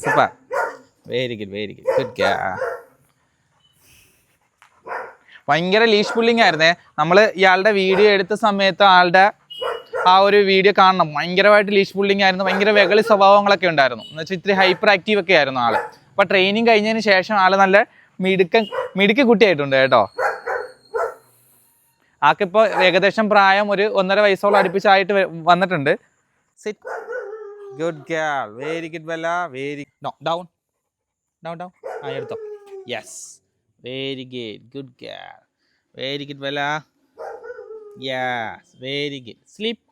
Super. Very good good girl. ഭയങ്കര leash pulling ആയിരുന്നേ. നമ്മൾ ഇയാളുടെ വീഡിയോ എടുത്ത സമയത്ത് ആളുടെ ആ ഒരു വീഡിയോ കാണണം. ഭയങ്കരമായിട്ട് ലീഷ് പുള്ളിങ് ആയിരുന്നു. ഭയങ്കര വെകളി സ്വഭാവങ്ങളൊക്കെ ഉണ്ടായിരുന്നു. എന്ന് വെച്ചാൽ ഇത്തിരി ഹൈപ്പർ ആക്റ്റീവ് ഒക്കെ ആയിരുന്നു ആള്. അപ്പോൾ ട്രെയിനിങ് കഴിഞ്ഞതിന് ശേഷം ആള് നല്ല മിടുക്കി കുട്ടിയായിട്ടുണ്ട് കേട്ടോ. ആൾക്കിപ്പോൾ ഏകദേശം പ്രായം ഒരു 1.5 വയസ്സോളം അടുപ്പിച്ചായിട്ട് വന്നിട്ടുണ്ട്. Sit. Good girl. Very good Bella. Very down. എടുത്തോ. Yes. Very good girl. Very good Bella. Yes. Very good. Sleep.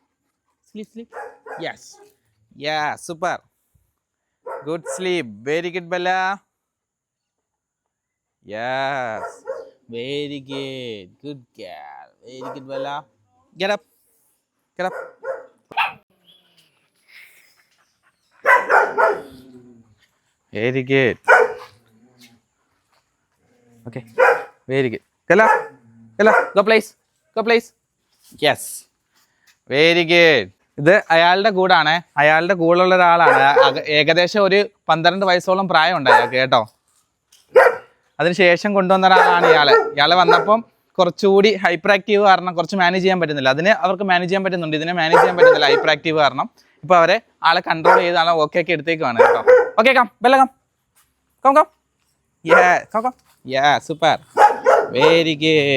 Yes. Super. Good sleep. Very good Bella. Yes. Very good girl. Very good Bella. Get up. Very good. Okay. Very good. Kala. Go place. Yes. Very good. ഇത് അയാളുടെ കൂടാണ്. അയാളുടെ കൂടെയുള്ള ഒരാളാണ്. ഏകദേശം ഒരു 12 വയസ്സോളം പ്രായം ഉണ്ട് അയാൾക്ക് കേട്ടോ. അതിനുശേഷം കൊണ്ടുവന്ന ഒരാളാണ് ഇയാള് വന്നപ്പം കുറച്ചുകൂടി ഹൈപ്പർ ആക്റ്റീവ് കാരണം കുറച്ച് മാനേജ് ചെയ്യാൻ പറ്റുന്നില്ല. അവർക്ക് മാനേജ് ചെയ്യാൻ പറ്റുന്നുണ്ട്, ഇതിനെ മാനേജ് ചെയ്യാൻ പറ്റുന്നില്ല ഹൈപ്പർ ആക്റ്റീവ് കാരണം. ഇപ്പോൾ അവരെ ആളെ കൺട്രോൾ ചെയ്ത് ആളെ ഓക്കെ എടുത്തേക്കുവാണ് കേട്ടോ. Okay come Bella come. Come. Yeah, super. Very good.